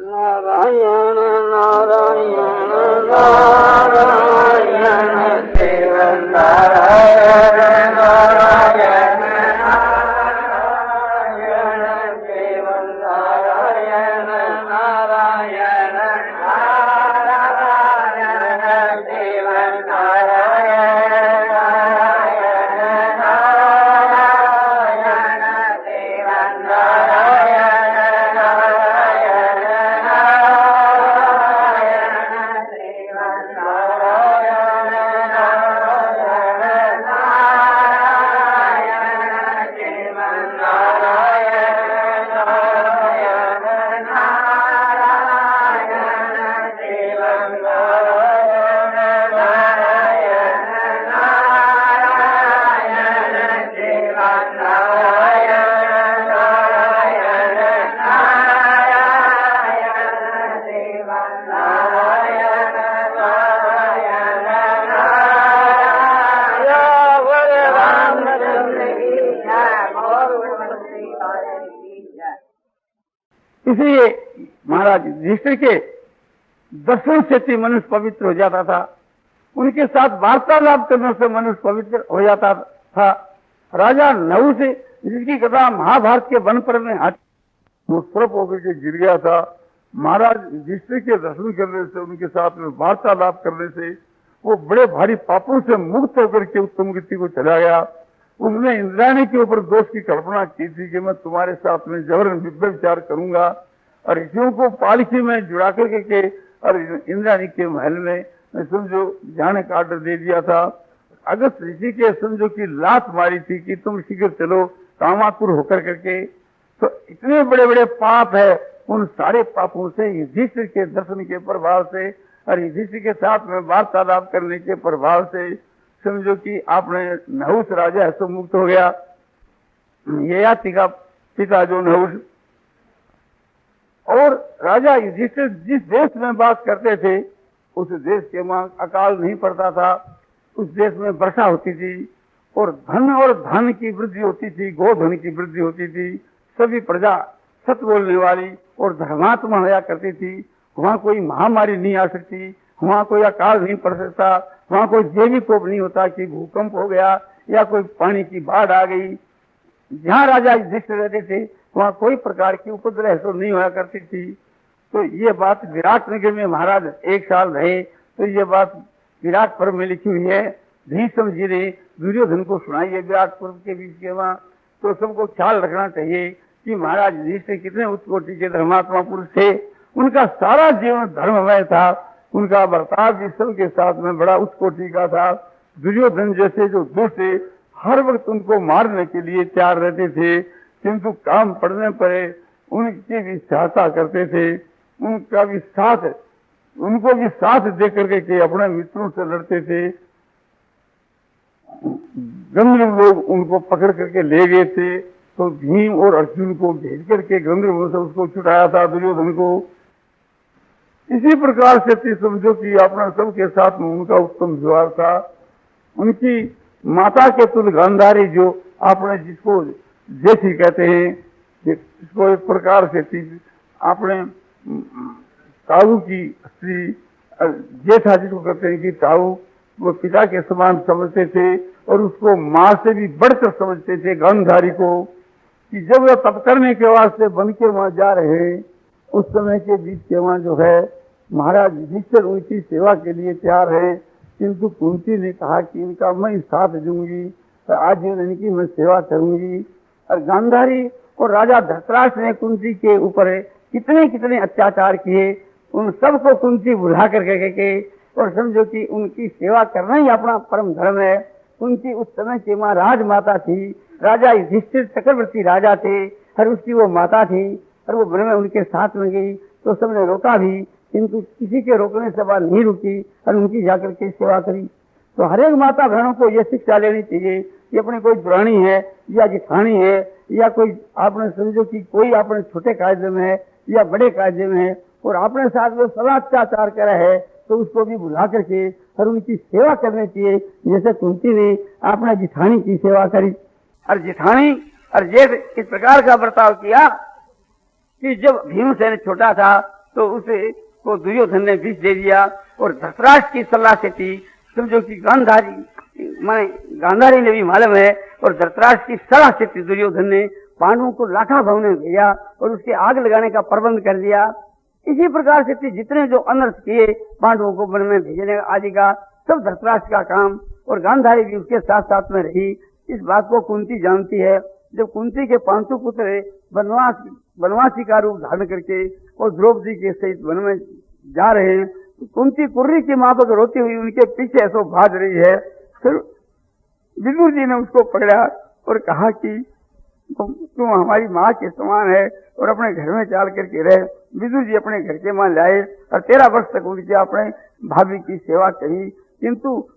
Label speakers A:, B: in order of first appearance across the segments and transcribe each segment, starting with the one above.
A: नारायण नारायण नारायण शिव नारायण नारायण नारायण शिव नारायण नारायण नारायण शिव नारायण नारायण शिव
B: इसलिए महाराज युधिष्ठिर के दर्शन से मनुष्य पवित्र हो जाता था, उनके साथ वार्तालाप करने से मनुष्य पवित्र हो जाता था। राजा नहुष से जिसकी कथा महाभारत के वन पर्व में वो स्वरूप होकर के गिर गया था। महाराज युधिष्ठिर के दर्शन करने से, उनके साथ में वार्तालाप करने से वो बड़े भारी पापों से मुक्त होकर के उत्तम गति को चला गया। उसने इंद्राणी के ऊपर दोष की कल्पना की थी कि मैं तुम्हारे साथ में जबरन विचार करूंगा, और ऋषियों को पालकी में जुड़ा करके और इंद्राणी के महल में समझो जाने का आर्डर दे दिया था। अगस्त ऋषि के समझो की लात मारी थी कि तुम शीघ्र चलो कामातुर होकर करके। तो इतने बड़े बड़े पाप है, उन सारे पापों से युधिष्ठिर के दर्शन के प्रभाव से और युधिष्ठिर के साथ में वार्तालाप करने के प्रभाव से समझो कि आपने नहुष राजा है तो मुक्त हो गया। ययाति का पिता जो नहुष, और राजा युधिष्ठिर जिस देश में वास करते थे उस देश के वहां अकाल नहीं पड़ता था, उस देश में वर्षा होती थी और धन की वृद्धि होती थी, गोधन की वृद्धि होती थी। सभी प्रजा सत्य बोलने वाली और धर्मात्मा होया करती थी। वहां कोई महामारी नहीं आ सकती, वहां कोई अकाल नहीं पड़ सकता, वहां कोई देवी कोप नहीं होता कि भूकंप हो गया या कोई पानी की बाढ़ आ गई। जहाँ राजा युधिष्ठिर रहते थे वहां कोई प्रकार की उपद्रव तो नहीं हुआ करती थी। तो ये बात विराट नगर में महाराज 1 साल रहे, तो ये बात विराट पर्व में लिखी हुई है। भीष्म जी ने दुर्योधन को सुनाई है विराट पर्व के बीच के वहां। तो सबको ख्याल रखना चाहिए कि महाराज युधिष्ठिर कितने उच्च कोटि के धर्मात्मा पुरुष थे। उनका सारा जीवन धर्ममय था, उनका बर्ताव भी सबके साथ में बड़ा उच्च कोटि का था। दुर्योधन जैसे जो दुष्ट हर वक्त उनको मारने के लिए तैयार रहते थे, किंतु काम पड़ने पर उनकी भी सहायता करते थे, उनको भी साथ दे करके के अपने मित्रों से लड़ते थे। गंधर्व लोग उनको पकड़ करके ले गए थे, तो भीम और अर्जुन को भेज करके गंधर्वों से उसको छुटाया था दुर्योधन को। इसी प्रकार से समझो कि अपना सबके साथ में उनका उत्तम व्यवहार था। उनकी माता के तुल्य गांधारी जो आपने जिसको जेठी कहते हैं, इसको एक प्रकार से थी। आपने ताऊ की स्त्री जेठा जिसको कहते हैं कि ताऊ, वो पिता के समान समझते थे और उसको मां से भी बढ़कर समझते थे गांधारी को। कि जब वह तप करने के वास्ते बन के वहां जा रहे हैं, उस समय के बीच के वहां जो है महाराज युधिष्ठिर उनकी सेवा के लिए तैयार है, किंतु कुंती ने कहा कि इनका मैं साथ दूंगी, आज इनकी मैं सेवा करूंगी। और गांधारी और राजा धृतराष्ट्र ने कुंती के ऊपर कितने कितने अत्याचार किए, उन सबको कुंती बुला करके और समझो कि उनकी सेवा करना ही अपना परम धर्म है। कुंती उस समय की माँ राजमाता थी, राजा युधिष्ठिर चक्रवर्ती राजा थे और उसकी वो माता थी, और वो वन में उनके साथ में गई तो सबने रोका भी, किंतु किसी के रोकने से बात नहीं रुकी और उनकी जाकर के सेवा करी। तो हर एक माता बहनों को यह शिक्षा लेनी चाहिए कि अपनी कोई दुरानी है या जिठानी है या कोई आपने समझो कि कोई अपने छोटे कायदे में है या बड़े कायदे में है और अपने साथ में सदा अत्याचार करा है, तो उसको भी बुला करके और उनकी सेवा करनी चाहिए। जैसे कुंती ने अपने जिठानी की सेवा करी, और जिठानी और जेठ इस प्रकार का बर्ताव किया कि जब भीमसेन छोटा था
C: तो उसे वो दुर्योधन ने विष दे दिया और धृतराष्ट्र की सलाह से थी। समझो कि गांधारी ने भी मालूम है और धृतराष्ट्र की सलाह से थी दुर्योधन ने पांडवों को लाठा भवन में भेजा और उसके आग लगाने का प्रबंध कर दिया। इसी प्रकार से जितने जो अनर्थ किए पांडवों को वन में भेजने आदि का सब धृतराष्ट्र का काम, और गांधारी भी उसके साथ साथ में रही। इस बात को कुंती जानती है। जब कुंती के 500 पुत्र वनवासी का रूप धारण करके और द्रौपदी के सहित वन में जा रहे हैं, कुंती कुर्री की माफक रोती हुई उनके पीछे ऐसा भाग रही है। फिर विदुर जी ने उसको पकड़ा और कहा कि तुम हमारी माँ के समान है और अपने घर में चाल करके रहे। विदुर जी अपने घर के मां लाए और 13 वर्ष तक उनके अपने भाभी की सेवा करी। किंतु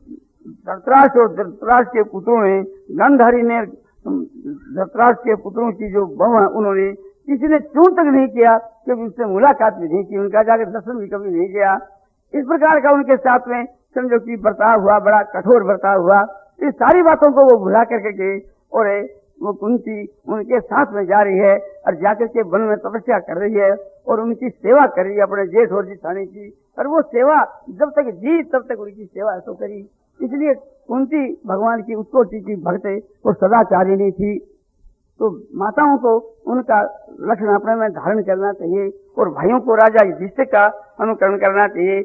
C: धृतराष्ट्र और धृतराष्ट्र के पुत्रों ने, गांधारी ने धृतराष्ट्र के पुत्रों की जो बहू है उन्होंने किसी ने चूं तक नहीं किया, कभी उससे मुलाकात भी नहीं की, उनका जाकर दर्शन भी कभी नहीं किया। इस प्रकार का उनके साथ में समझो कि बर्ताव हुआ, बड़ा कठोर बर्ताव हुआ। इस सारी बातों को वो भुला करके गए और वो कुंती उनके साथ में जा रही है और जाकर के वन में तपस्या कर रही है और उनकी सेवा कर रही है अपने जेठ और जिठानी की। और वो सेवा जब तक जी तब तक उनकी सेवा ऐसा करी। इसलिए कुंती भगवान की उत्कोटि की भक्त वो सदाचारिणी थी। तो माताओं को उनका लक्षण अपने में धारण करना चाहिए और भाइयों को राजा युधिष्ठिर का अनुकरण करना चाहिए,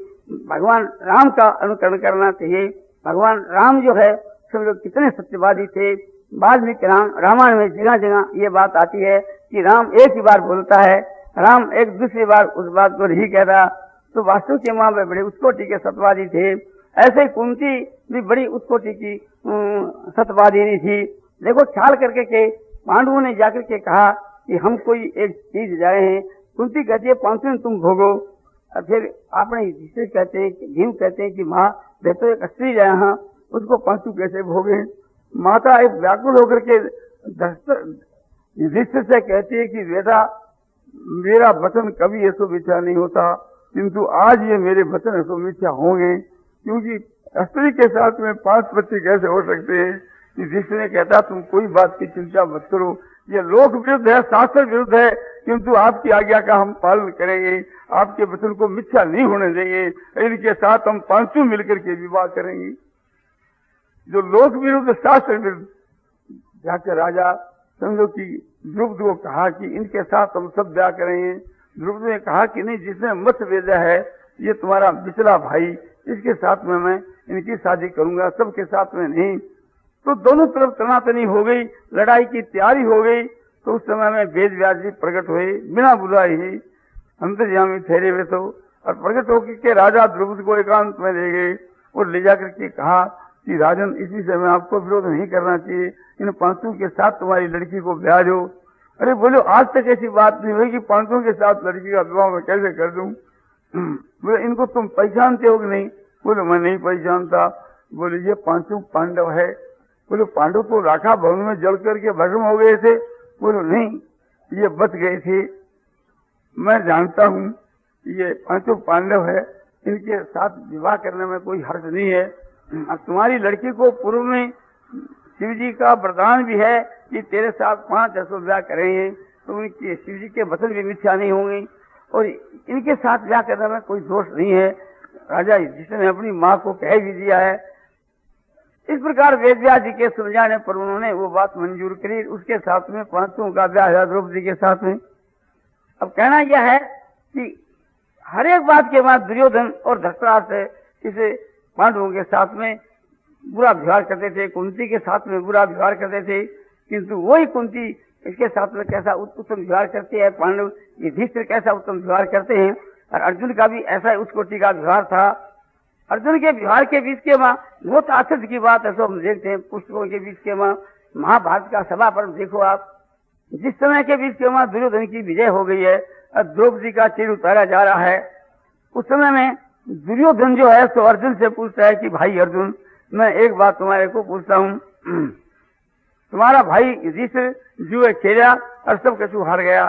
C: भगवान राम का अनुकरण करना चाहिए। भगवान राम जो है समझो कितने सत्यवादी थे। वाल्मीकि रामायण में जगह जगह ये बात आती है कि राम एक ही बार बोलता है, राम एक दूसरी बार उस बात को नहीं कहता। तो वास्तु के माँ बड़े उत्कोटि के सत्यवादी थे। ऐसे ही कुंती भी बड़ी उत्कोटि की सत्यवादिनी थी। देखो ख्याल करके के पांडवों ने जाकर के कहा कि हम कोई एक चीज जाए हैं। कुंती कहती है 5 दिन तुम भोगो। और फिर आपने युधिष्ठिर कहते हैं, भीम कहते हैं कि माँ बेटो एक स्त्री जाए हाँ, उसको 5 कैसे भोगे। माता एक व्याकुल होकर के युधिष्ठिर से कहती है कि बेटा मेरा वचन कभी ऐसा मिथ्या नहीं होता, किंतु आज ये मेरे वचन ऐसा मिथ्या होंगे, क्योंकि स्त्री के साथ में 5 बच्चे कैसे हो सकते हैं। युधिष्ठिर ने कहता तुम कोई बात की चिंता मत करो, ये लोक विरुद्ध है, शास्त्र विरुद्ध है, किंतु आपकी आज्ञा का हम पालन करेंगे, आपके वचन को मिथ्या नहीं होने देंगे। इनके साथ हम 5 मिलकर के विवाह करेंगे। जो लोक विरुद्ध शास्त्र विरुद्ध जाकर राजा समझो कि द्रुपद को कहा कि इनके साथ हम सब ब्याह करेंगे। द्रुपद ने कहा कि नहीं, जिसने मत भेजा है ये तुम्हारा बिचला भाई, इसके साथ में मैं इनकी शादी करूंगा, सबके साथ में नहीं। तो दोनों तरफ तनातनी हो गई, लड़ाई की तैयारी हो गई। तो उस समय में वेद व्यास जी प्रकट हुए, बिना बुलाए ही अंतर्यामी ठहरे हुए तो, और प्रकट होकर के राजा द्रुपद को एकांत में ले गए और ले जाकर के कहा कि राजन इस विषय में आपको विरोध नहीं करना चाहिए, इन 5 के साथ तुम्हारी लड़की को ब्याह दो। अरे बोलो आज तक ऐसी बात नहीं हुई कि 5 के साथ लड़की का विवाह मैं कैसे कर दूं। बोले इनको तुम पहचानते हो कि नहीं। बोले मैं नहीं पहचानता। बोले ये 5 पांडव है। बोले पांडव तो राखा भवन में जल करके भस्म हो गए थे। बोलो नहीं, ये बच गए थे, मैं जानता हूँ ये 5 पांडव है, इनके साथ विवाह करने में कोई हर्ज नहीं है। अब तुम्हारी लड़की को पूर्व में शिव जी का वरदान भी है कि तेरे साथ 5 ऐसा ब्याह करेंगे, तो उनके शिव जी के वचन भी मिथ्या नहीं होंगे और इनके साथ ब्याह करने में कोई दोष नहीं है। राजा युधिष्ठिर ने अपनी माँ को कह भी दिया है। इस प्रकार वेदव्यास जी के समझाने पर उन्होंने वो बात मंजूर करी। उसके साथ में 5 का ब्याह हुआ द्रौपदी के साथ में। अब कहना यह है कि हर एक बात के बाद दुर्योधन और धृतराष्ट्र इसे पांडवों के साथ में बुरा व्यवहार करते थे, कुंती के साथ में बुरा व्यवहार करते थे, किंतु वही कुंती इसके साथ में कैसा उत्तम व्यवहार करती है, पांडव युधिष्ठिर कैसा उत्तम व्यवहार करते हैं। और अर्जुन का भी ऐसा उस कोटि का व्यवहार था। अर्जुन के व्यवहार के बीच के माँ बहुत आश्चर्य की बात है, सो हम देखते हैं पुस्तकों के बीच के माँ महाभारत का सभा पर देखो आप, जिस समय के बीच के माँ दुर्योधन की विजय हो गई है और द्रौपदी का चिर उतारा जा रहा है, उस समय में दुर्योधन जो है सो अर्जुन से पूछता है कि भाई अर्जुन, मैं एक बात तुम्हारे को पूछता हूँ, तुम्हारा भाई युधिष्ठिर जुए खेला और सब कछु हार गया,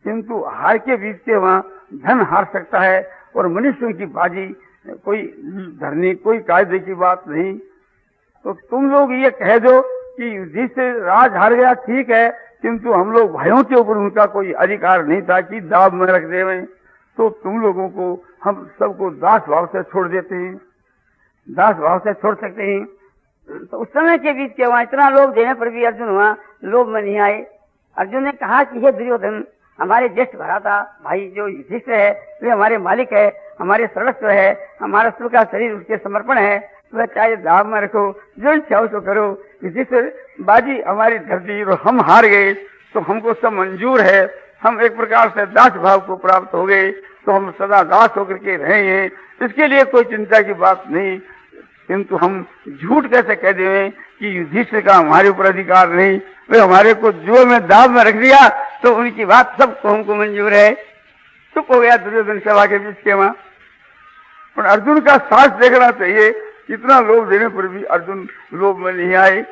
C: किंतु हार के बीच के वहाँ धन हार सकता है और मनुष्यों की बाजी कोई धरनी कोई कायदे की बात नहीं। तो तुम लोग ये कह दो कि युधिष्ठिर राज हार गया, ठीक है, किंतु हम लोग भाइयों के ऊपर उनका कोई अधिकार नहीं था कि दाव में रख देवें।
B: तो तुम लोगों को हम सबको दास भाव से छोड़ देते हैं।
A: दास भाव से छोड़ सकते हैं। तो उस समय के बीच के वहां इतना लोभ देने पर भी अर्जुन वहां लोभ में नहीं आए। अर्जुन ने कहा कि हे दुर्योधन, हमारे ज्येष्ठ भ्राता भाई जो युधिष्ठिर है वे हमारे मालिक है, हमारे सर्वस्व है, हमारा सब का शरीर उसके समर्पण है, वह चाहे दाव में रखो, जो इच्छा हो तो करो। युधिष्ठिर बाजी हमारी धरती और हम हार गए तो हमको सब मंजूर है, हम एक प्रकार से दास भाव को प्राप्त हो गए तो हम सदा दास होकर के रहेंगे, इसके लिए कोई चिंता की बात नहीं। किंतु हम झूठ कैसे कह दें कि युधिष्ठिर का हमारे ऊपर अधिकार नहीं, वे हमारे को जो में दाव में रख दिया तो उनकी बात सबको हमको मंजूर है। चुप हो गया दुर्योधन सभा के बीच के वहां।
B: पर अर्जुन का साहस देखना चाहिए, इतना लोभ देने पर भी अर्जुन लोभ में नहीं आए।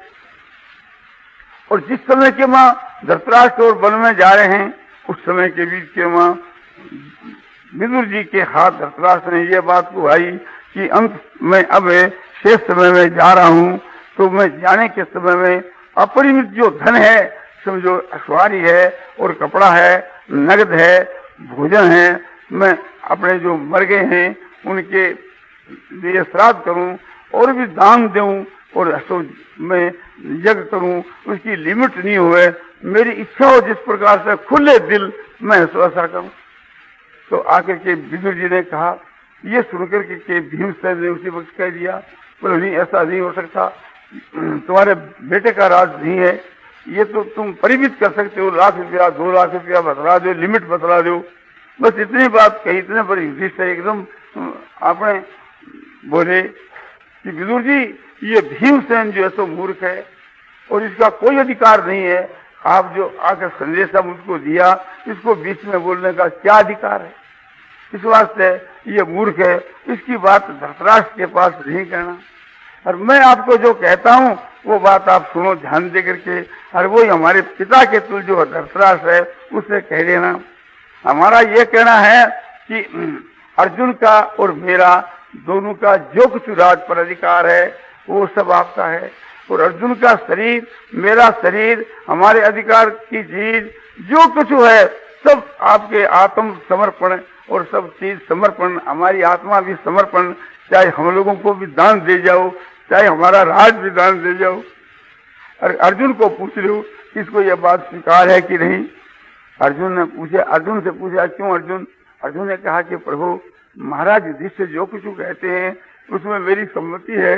B: और जिस समय के वहां धृतराष्ट्र और वन में जा रहे हैं उस समय के बीच के वहां विदुर जी के हाथ धृतराष्ट्र ने यह बात को आई कि अंत में अब शेष समय में जा रहा हूं, तो मैं जाने के समय में अपरिमित जो धन है, समझो अश्वारी है और कपड़ा है, नगद है, भोजन है, मैं अपने जो मर गए हैं उनके लिए श्राद्ध करूं और भी दान दूं और मैं यज्ञ करूं, उसकी लिमिट नहीं हुए, मेरी इच्छा हो जिस प्रकार से खुले दिल मैं ऐसा करूं। तो आकर के विदुर जी ने कहा, ये सुनकर के भीमसेन ने उसी वक्त कह दिया, बोले नहीं ऐसा नहीं हो सकता, तुम्हारे बेटे का राज नहीं है, ये तो तुम परिमित कर सकते हो, 1 लाख रुपया 2 लाख रुपया बतला दो, लिमिट बतला दो, बस इतनी बात कही। इतने पर युधिष्ठिर एकदम आपने बोले कि विदुर जी ये भीमसेन जो है सो मूर्ख है और इसका कोई अधिकार नहीं है, आप जो आकर संदेशा मुझको दिया इसको बीच में बोलने का क्या अधिकार है, इस वास्ते ये मूर्ख है, इसकी बात धृतराष्ट्र के पास नहीं कहना। और मैं आपको जो कहता हूँ वो बात आप सुनो ध्यान दे करके, और वो हमारे पिता के तुल्य जो धृतराष्ट्र है उससे कह देना। हमारा ये कहना है कि अर्जुन का और मेरा दोनों का जो कुछ राज पर अधिकार है वो सब आपका है, और अर्जुन का शरीर, मेरा शरीर, हमारे अधिकार की चीज जो कुछ है सब आपके आत्म समर्पण और सब चीज समर्पण, हमारी आत्मा भी समर्पण, चाहे हम लोगों को भी दान दे जाओ, चाहे हमारा राज भी दान दे जाओ। और अर्जुन को पूछ लो इसको यह बात स्वीकार है कि नहीं। अर्जुन से पूछा क्यों अर्जुन? अर्जुन ने कहा कि प्रभु महाराज युधिष्ठिर जो कुछ कहते हैं उसमें मेरी सम्मति है,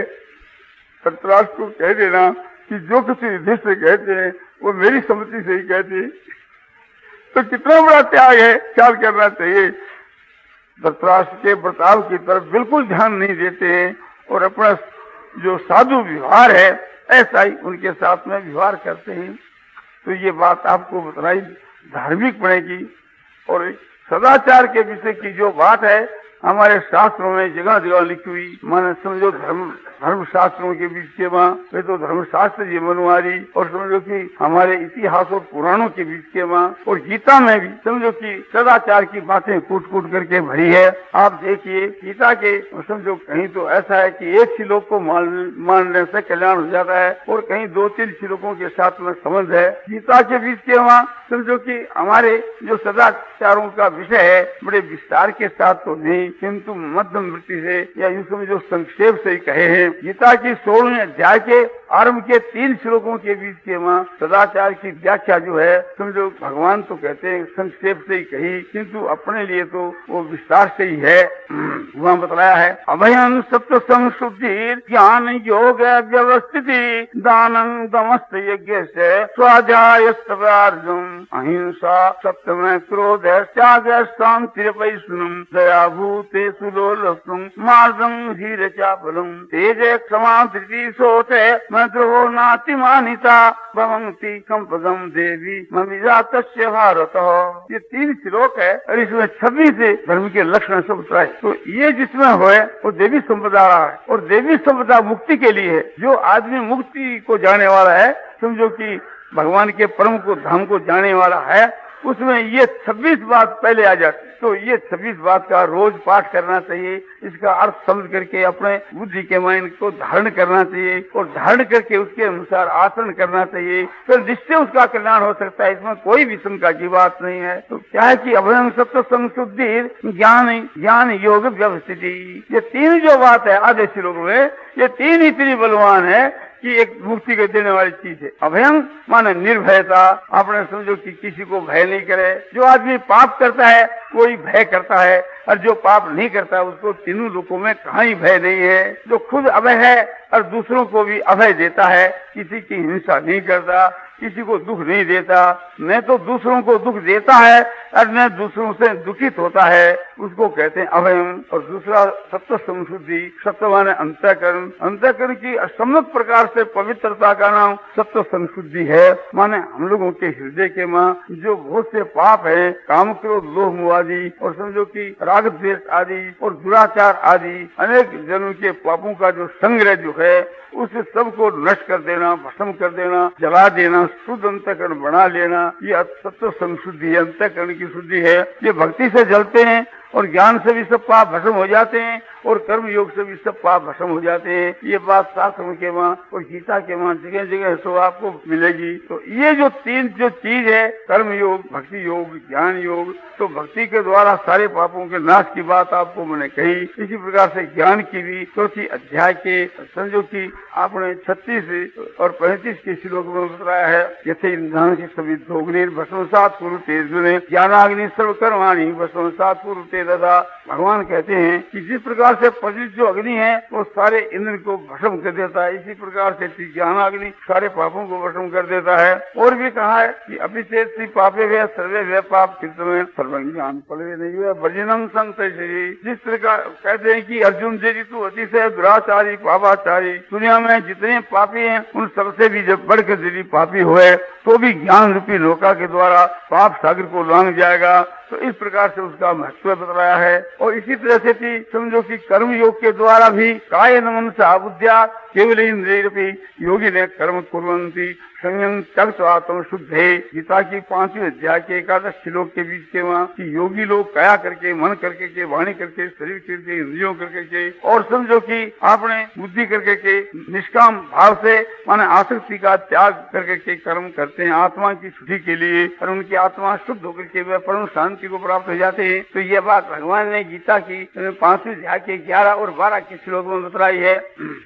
B: धृतराष्ट्र को कह देना कि जो कुछ युधिष्ठिर कहते हैं वो मेरी सम्मति से ही कहते हैं। तो कितना बड़ा त्याग है, ख्याल करना चाहिए। धृतराष्ट्र के बर्ताव की तरफ बिल्कुल ध्यान नहीं देते हैं और अपना जो साधु व्यवहार है ऐसा ही उनके साथ में व्यवहार करते हैं। तो ये बात आपको बताई धार्मिक पड़ेगी। और सदाचार के विषय की जो बात है हमारे शास्त्रों में जगह जगह लिखी हुई, माने समझो धर्म शास्त्रों के बीच के वहाँ वे तो धर्मशास्त्र जी मनवारी, और समझो कि हमारे इतिहास और पुराणों के बीच के वहाँ, और गीता में भी समझो कि सदाचार की बातें कूट कूट करके भरी है। आप देखिए गीता के समझो कहीं तो ऐसा है कि एक श्लोक को मानने से कल्याण हो जाता है और कहीं 2-3 श्लोकों के साथ में संबंध है। गीता के बीच के वहाँ समझो कि हमारे जो सदाचारों का विषय है बड़े विस्तार के साथ तो नहीं, किंतु मध्यम वृत्ति से या यूं समझो संक्षेप से ही कहे हैं। गीता की 16वें अध्याय के आरंभ के 3 श्लोकों के बीच के वहाँ सदाचार की व्याख्या जो है समझो भगवान तो कहते हैं संक्षेप से ही कही, किंतु अपने लिए तो वो विस्तार से ही है। वहाँ बतलाया है अभयं सत्व संशुद्धि ज्ञान योग व्यवस्थिति दानं दमस्त यज्ञ से स्वाध्याय अर्जुन अहिंसा सत्यम क्रोध त्याग शांति पैसुनम दया भूते सुलोलुम मार्गं धीर चापलम तेज क्षमा धृति सोते मद्रोहो नातिमानिता भवंती कंपदम देवी ममिजातस्य भारत। ये 3 श्लोक है और इसमें 26 से धर्म के लक्षण सब बताए। तो ये जिसमें होए वो देवी संपदा रहा है, और देवी संपदा मुक्ति के लिए है। जो आदमी मुक्ति को जाने वाला है, समझो कि भगवान के परम को धाम को जाने वाला है,
C: उसमें ये 26 बात पहले आ जाती। तो ये 26 बात का रोज पाठ करना चाहिए, इसका अर्थ समझ करके अपने बुद्धि के माइंड को धारण करना चाहिए और धारण करके उसके अनुसार आचरण करना चाहिए, फिर जिससे उसका कल्याण हो सकता है। इसमें कोई भी शंका की बात नहीं है। तो क्या है कि अभयं सत्व संशुद्धि ज्ञान योग व्यवस्थिति, ये तीन जो बात है आधे श्लोक में, ये तीन इतनी बलवान है कि एक मुक्ति को देने वाली चीज है। अभयं माने निर्भयता, आपने समझो कि किसी को भय नहीं करे। जो आदमी पाप करता है कोई भय करता है, और जो पाप नहीं करता उसको तीनों लोकों में कहीं ही भय नहीं है। जो खुद अभय है और दूसरों को भी अभय देता है, किसी की हिंसा नहीं करता, किसी को दुख नहीं देता, न तो दूसरों को दुख देता है और न दूसरों से दुखित होता है, उसको कहते हैं अभयम। और दूसरा सत्व संशुद्धि, सत्व माने अंतःकरण, अंतःकरण की असम्यक प्रकार से पवित्रता का नाम सत्व संशुद्धि है। माने हम लोगों के हृदय के मां जो बहुत से पाप है, काम क्रोध लोभ मोह आदि, और समझो कि राग द्वेष आदि और दुराचार आदि अनेक जनों के पापों का जो संग्रह जो है, उस सबको नष्ट कर देना, भस्म कर देना, जला देना, शुद्ध अंतःकरण बना लेना, ये सत्व संशुद्धि है, अंतःकरण की शुद्धि है। ये भक्ति से जलते हैं और ज्ञान से भी सब पाप भस्म हो जाते हैं और कर्म योग से भी सब पाप भस्म हो जाते हैं। ये बात शास्त्र के वहाँ और गीता के वहाँ जगह जगह तो आपको मिलेगी। तो ये जो तीन जो चीज है, कर्म योग, भक्ति योग, ज्ञान योग, तो भक्ति के द्वारा सारे पापों के नाश की बात आपको मैंने कही। इसी प्रकार से ज्ञान की भी चौथी अध्याय के समझो कि आपने 36 और 35 के श्लोक में बताया है, यथे ईंधन की सभी धोग्नि भस्मसात् कुरुते अर्जुने ज्ञानाग्नि सर्वकर्माणि भस्मसात् कुरुते तथा। भगवान कहते हैं कि जिस प्रकार से प्रज्वलित जो अग्नि है वो सारे इंद्र को भस्म कर देता है, इसी प्रकार से ज्ञानाग्नि सारे पापों को भस्म कर देता है। और भी कहा है कि अभिषेक पापे वे सर्वे वे पाप कृतमें सर्वज्ञान पलवे नहीं हुआ वर्जिनम संत। जिस प्रकार कहते हैं कि अर्जुन जी तू अतिशय दुराचारी पापाचारी, दुनिया में जितने पापी हैं उन सबसे भी जब बढ़कर यदि पापी हुए तो भी ज्ञान रूपी नौका के द्वारा पाप सागर को लांग जाएगा। तो इस प्रकार से उसका महत्व बताया है। और इसी तरह से भी समझो कि कर्म योग के द्वारा भी काय नमन बुद्धिया केवल इंद्रिय योगी ने कर्म कुर्वन्ति संयम तक आत्म शुद्ध है। गीता की 5वीं अध्याय के 11 श्लोक के बीच के वहाँ कि योगी लोग काया करके, मन करके के, वाणी करके, शरीर करके, इंद्रियों करके के, और समझो कि आपने बुद्धि करके के निष्काम भाव से माने आसक्ति का त्याग करके के कर्म करते हैं आत्मा की शुद्धि के लिए, और उनकी आत्मा शुद्ध होकर के वे परम शांति को प्राप्त हो जाते हैं। तो ये बात भगवान ने गीता की 5वीं अध्याय के 11 और 12 के श्लोक में बताई है।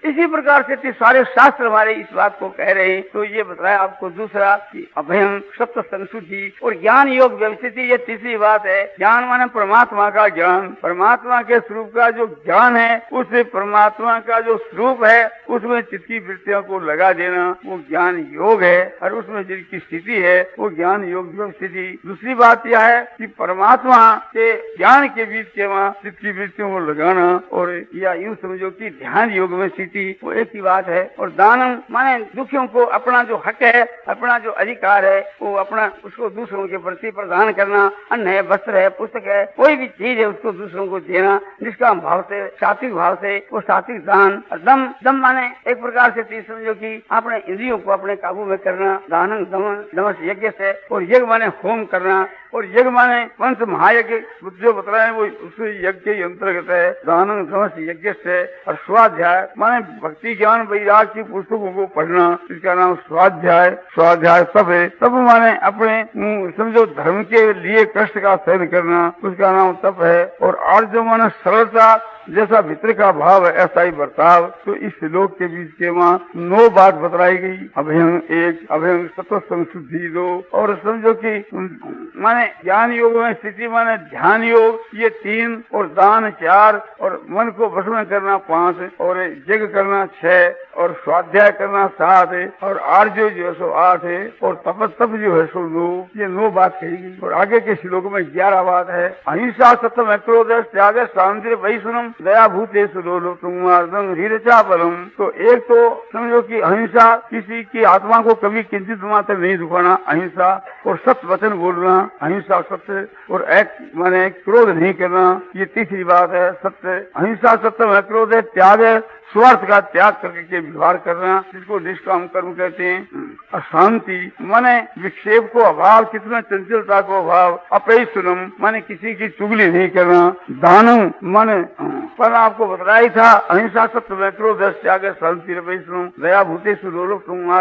C: इसी प्रकार से सारे शास्त्र हमारे इस बात को कह रहे हैं। तो ये बताया आपको दूसरा कि अभयं सत्व संशुद्धि और ज्ञान योग व्यवस्थिति, ये तीसरी बात है। ज्ञान माने परमात्मा का ज्ञान, परमात्मा के स्वरूप का जो ज्ञान है, उस परमात्मा का जो स्वरूप है उसमें चित्त की वृत्तियों को लगा देना वो ज्ञान योग है, और उसमें जिसकी स्थिति है वो ज्ञान योग व्यवस्थिति। दूसरी बात यह है कि परमात्मा के ज्ञान के बीच के वहाँ चित्त की वृत्तियों को लगाना, और या यूँ समझो कि ध्यान योग में स्थिति, वो एक ही बात है। और दानम माने दुखियों को अपना जो हक है, अपना जो अधिकार है, वो अपना उसको दूसरों के प्रति प्रदान करना, अन्न है, वस्त्र है, पुस्तक है, कोई भी चीज है उसको दूसरों को देना निष्काम भाव से, सात्विक भाव से, वो सात्विक दान। और दम माने एक प्रकार से समझो कि अपने इंद्रियों को अपने काबू में करना, दानम दमस यज्ञ से, और यज्ञ माने होम करना, और यज्ञ माने पंच महायज्ञ जो बताए वो उस यज्ञ के अंतर्गत है, दानम दमस यज्ञ से। और स्वाध्याय माने भक्ति ज्ञान वैराग की पुस्तकों को पढ़ना, इसका नाम स्वाध्याय। स्वाध्याय सब है, तप माने अपने समझो धर्म के लिए कष्ट का सहन करना, उसका नाम तप है। और आर्ज माने सरलता, जैसा भीतर का भाव है ऐसा ही बर्ताव। तो इस श्लोक के बीच के वहाँ 9 बात बताई गई। अभयं 1, अभयं सत्व संशुद्धि 2, और समझो कि माने ज्ञान योग में स्थिति माने ध्यान योग ये 3, और दान 4, और मन को वश करना 5, और यज्ञ करना 6, और स्वाध्याय करना 7, और आर्य जो है सो 8 है, और तप जो है सो 9। ये 9 बात कही गई। और आगे के श्लोक में 11 बात है। अहिंसा सत्यम क्रोध त्याग शांति वैष्णव दया भूतेषु लोलुप्तुम हीरचापलम। तो एक तो समझो कि अहिंसा, किसी की आत्मा को कभी किंचित मात्र नहीं दुखाना, अहिंसा, और सत्य वचन बोलना, अहिंसा सत्य, और एक माने क्रोध नहीं करना, ये तीसरी बात है। सत्य, अहिंसा सत्य में क्रोध है, त्याग है, स्वार्थ का त्याग करके व्यवहार करना, जिसको निष्काम कर्म कहते हैं। अशांति माने विक्षेप को अभाव, कितना चंचलता को अभाव। अपैशुनम माने किसी की चुगली नहीं करना। दानम माने पर आपको बताया ही था, अहिंसा सत्य में क्रोध है, त्याग है, शांति अपैशुनम, दया भूतेषु लोलुप्तुम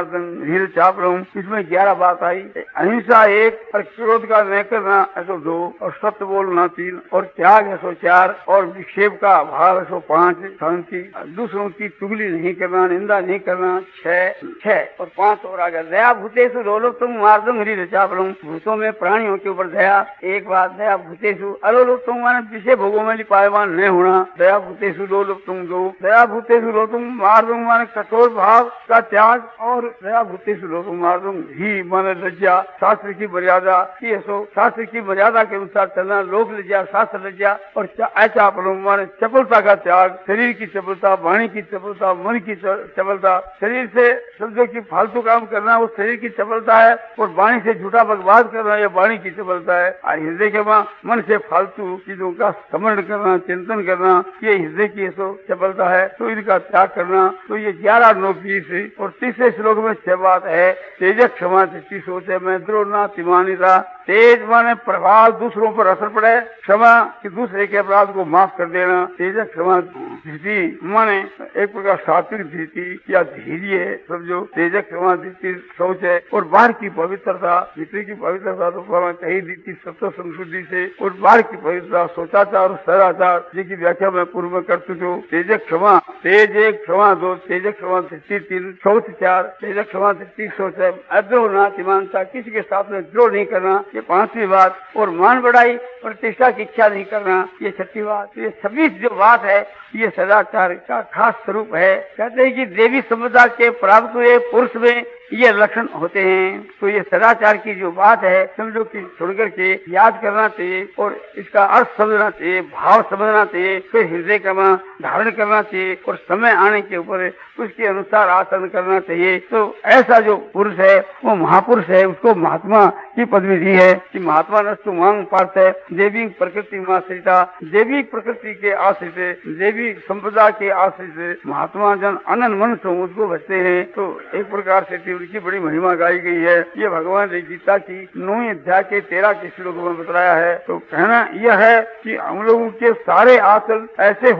C: हीर चापलम। इसमें 11 बात आई। अहिंसा 1, और क्रोध का न करना ऐसो 2, और सत्य बोलना 3, और त्याग ऐसो 4, और विक्षेप का अभाव ऐसो 5, शांति, दूसरों की चुगली नहीं करना, निंदा नहीं करना 6, और 5 और आ गया। दया भूतेषु लोलुप्तुम मार्दम हीर चापलम, भूतों में प्राणियों के ऊपर दया। एक बात, दया भूतेषु अलोलुप्तुम माने विषय भोगों में लिपायमान नहीं होना, दया भूतेषु लोलुप्तुम 2, दया भूतेषु लोलुप्तुम मार्दम माने कठोर भाव का त्याग, और दया भूतेषु लोलुप्तुम मार्दम ही माने लज्जा, शास्त्र की मर्यादा की ऐसो, शास्त्र की मर्यादा के अनुसार चलना, लोक लज्जा, शास्त्र लज्जा, और चापलम माने चपलता का त्याग, शरीर की चपलता, वाणी की चपलता, मन की चपलता। शरीर से समझो कि फालतू काम करना वो शरीर की चपलता है, और वाणी से झूठा बकवास करना ये वाणी की चपलता है। हृदय के मन से फालतू चीजों का स्मरण करना, चिंतन करना, ये हृदय की चपलता है, तो इनका त्याग करना। तो ये 11 9 20, और तीसरे श्लोक में 6 बात है। तेज क्षमा दृष्टि सोचे में द्रोना तिमानिता। तेज माने प्रभाव, दूसरों पर असर पड़े, क्षमा कि दूसरे के अपराध को माफ कर देना। तेज क्षमा दृष्टि माने एक प्रकार सात्विक दृष्टि या धैर्य समझो। तेज क्षमा दृष्टि सोच है, और बाहर की पवित्रता, भीतर की पवित्रता तो कही दी थी सत्य संशुद्धि से, और बाहर की पवित्रता सोचाचार और सदाचार, जिसकी व्याख्या मैं पूर्व में कर चुका हूँ। तेज क्षमा, तेज 1 क्षमा 2, तेज क्षमा दृष्टि 3, शौच 4, तेज क्षमा दृष्टि सोच है। अद्रोह ना तिमानता, किसी के साथ में द्रोह नहीं करना, ये 5वीं बात। और मान बढ़ाई प्रतिष्ठा की इच्छा नहीं करना, ये 6वीं बात। ये 26 जो बात है ये सदाचार का खास स्वरूप है। कहते हैं कि देवी संपदा के प्राप्त हुए पुरुष में ये लक्षण होते हैं। तो ये सदाचार की जो बात है समझो कि छोड़ करके याद करना चाहिए, और इसका अर्थ समझना चाहिए, भाव समझना चाहिए, फिर हृदय का धारण करना चाहिए, और समय आने के ऊपर उसके अनुसार आचरण करना चाहिए। तो ऐसा जो पुरुष है वो महापुरुष है, उसको महात्मा की पदवी दी है कि महात्मा नस्तु मांग पार्थ है। देवी प्रकृति आश्रिता, देवी प्रकृति के आश्रित, देवी संपदा के आश्रित महात्मा जन अनन मन से उसको बचते हैं। तो एक प्रकार से उनकी बड़ी महिमा गाई गई है। ये भगवान ने गीता की 9वें अध्याय के 13 के श्लोक में बताया है। तो कहना यह है कि हम लोगों के सारे आचरण ऐसे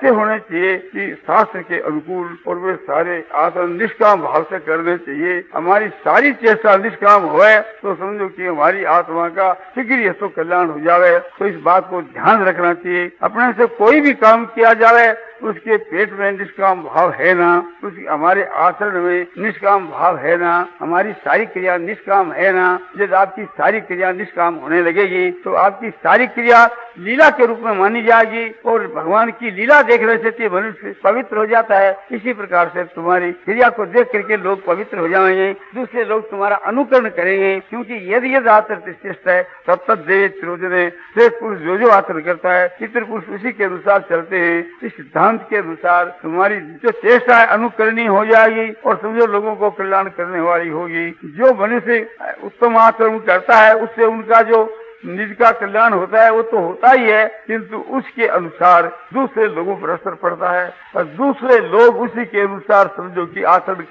C: होने चाहिए कि शास्त्र के अनुकूल, और वे सारे आचरण निष्काम भाव से करने चाहिए। हमारी सारी चेष्टा निष्काम होए तो समझो कि हमारी आत्मा का शीघ्र यशो कल्याण हो जावे। तो इस बात को ध्यान रखना चाहिए। अपने से कोई भी काम किया जाए उसके पेट में निष्काम भाव है ना, उसकी हमारे आचरण में निष्काम भाव है ना, हमारी सारी क्रिया निष्काम है ना। जब आपकी सारी क्रिया निष्काम होने लगेगी तो आपकी सारी क्रिया लीला के रूप में मानी जाएगी, और भगवान की लीला देखने से मनुष्य पवित्र हो जाता है। इसी प्रकार से तुम्हारी क्रिया को देख करके लोग पवित्र हो जाएंगे, दूसरे लोग तुम्हारा अनुकरण करेंगे। क्योंकि यदि यदि आचरण श्रेष्ठ है तब तक देव त्रियोजने, श्रेष्ठ पुरुष जो आचरण करता है पितृ पुरुष उसी के अनुसार चलते हैं। इस सिद्धांत के अनुसार तुम्हारी जो चेष्टा है अनुकरणीय हो जाएगी, और समझो लोगों को कल्याण करने वाली होगी। जो मनुष्य उत्तम आचरण करता है उससे उनका जो निज का कल्याण होता है वो तो होता ही है, किंतु उसके अनुसार दूसरे लोगों पर असर पड़ता है, और दूसरे लोग उसी के अनुसार समझो कि आचरण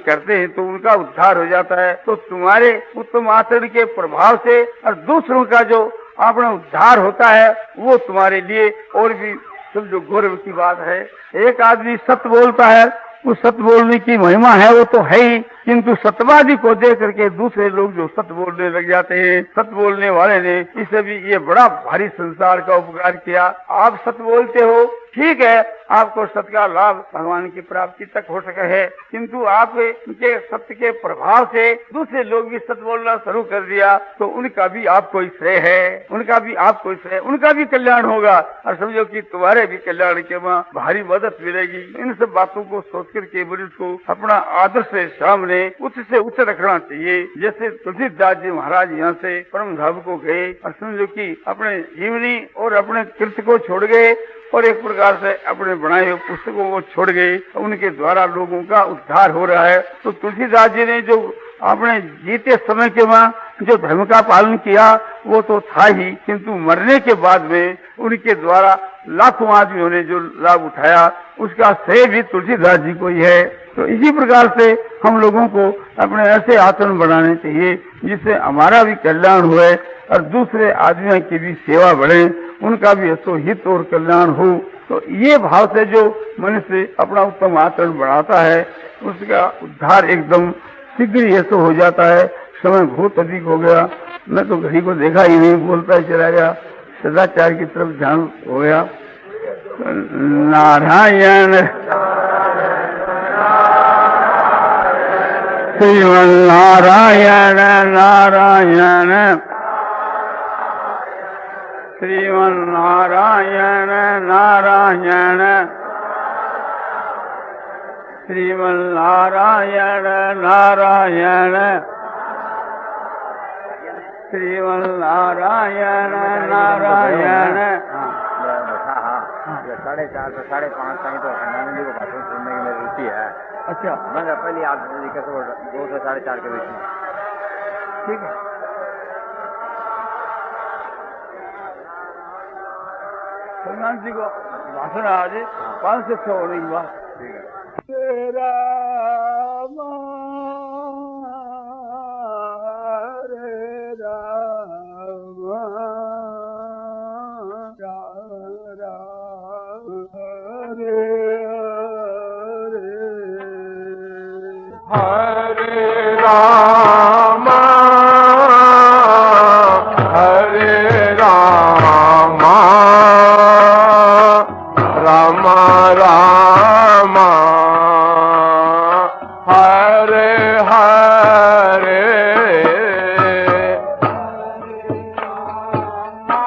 C: करते हैं तो उनका उद्धार हो जाता है। तो तुम्हारे उत्तम आचरण के प्रभाव से और दूसरों का जो अपना उद्धार होता है वो तुम्हारे लिए और भी समझो गौरव की बात है। एक आदमी सत्य बोलता है, उस सत्य बोलने की महिमा है वो तो है ही, किंतु सत्यवादी को देख करके दूसरे लोग जो सत्य बोलने लग जाते हैं। सत्य बोलने वाले ने इसे भी ये बड़ा भारी संसार का उपकार किया। आप सत्य बोलते हो ठीक है, आपको सत्य का लाभ भगवान की प्राप्ति तक हो सके है, किंतु आपके सत्य के प्रभाव से दूसरे लोग भी सत्य बोलना शुरू कर दिया तो उनका भी आपको श्रेय है, उनका भी कल्याण होगा। और समझो कि तुम्हारे भी कल्याण के वहाँ भारी मदद मिलेगी। इन सब बातों को सोच करके बुजुर्ग को अपना आदर्श से सामने उच्च से उच्च रखना चाहिए। जैसे तुलसीदास जी महाराज यहाँ से परम धाम को गए और समझो कि अपने जीवनी और अपने कृत्य को छोड़ गए और एक प्रकार से अपने बनाए हुए पुस्तकों को छोड़ गए, उनके द्वारा लोगों का उद्धार हो रहा है। तो तुलसीदास जी ने जो अपने जीते समय के वहाँ जो धर्म का पालन किया वो तो था ही, किंतु मरने के बाद में उनके द्वारा लाखों आदमियों ने जो लाभ उठाया उसका श्रेय भी तुलसीदास जी को ही है। तो इसी प्रकार से हम लोगों को अपने ऐसे आचरण बनाने चाहिए जिससे हमारा भी कल्याण हुए और दूसरे आदमियों की भी सेवा बढ़े, उनका भी ऐसो हित और कल्याण हो। तो ये भाव से जो मनुष्य अपना उत्तम आचरण बढ़ाता है उसका उद्धार एकदम शीघ्र ही ऐसा हो जाता है। समय बहुत अधिक हो गया, मैं तो घड़ी को देखा ही नहीं, बोलता ही चला गया, सदाचार की तरफ ध्यान हो गया। नारायण श्रीमन नारायण नारायण श्रीमन नारायण नारायण श्रीमन नारायण नारायण श्रीमन नारायण नारायण।
D: 4:30 से 5:30 तक तो खंडानंद जी को भाषण सुनने की मेरी रुचि है।
C: अच्छा,
D: मैं पहले आप लेकर तो 2 से 4:30 के बीच में।
C: ठीक है। खंडानंद जी को भाषण आज 5 से 6 होने की बात।
D: ठीक है।
B: हरे राम हरे राम राम राम हरे हरे।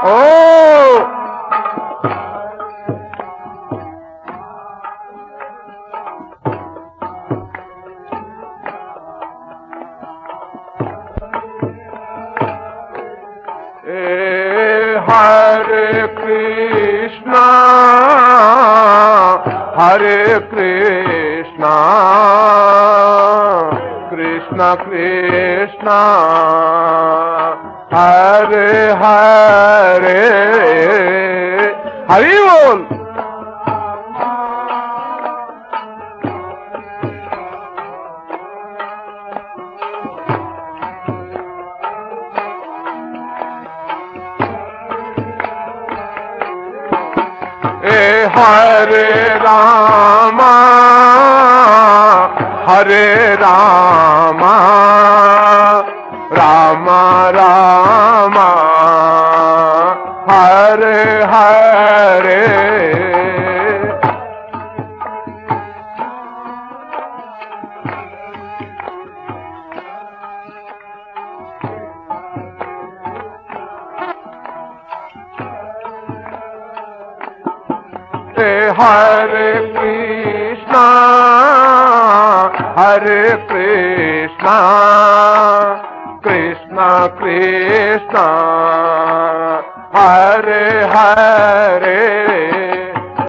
B: ओ हरे कृष्णा कृष्णा कृष्णा हरे हरे। हरि बोल। हरे राम राम राम हरे हरे। हरे कृष्णा कृष्णा कृष्णा हरे हरे।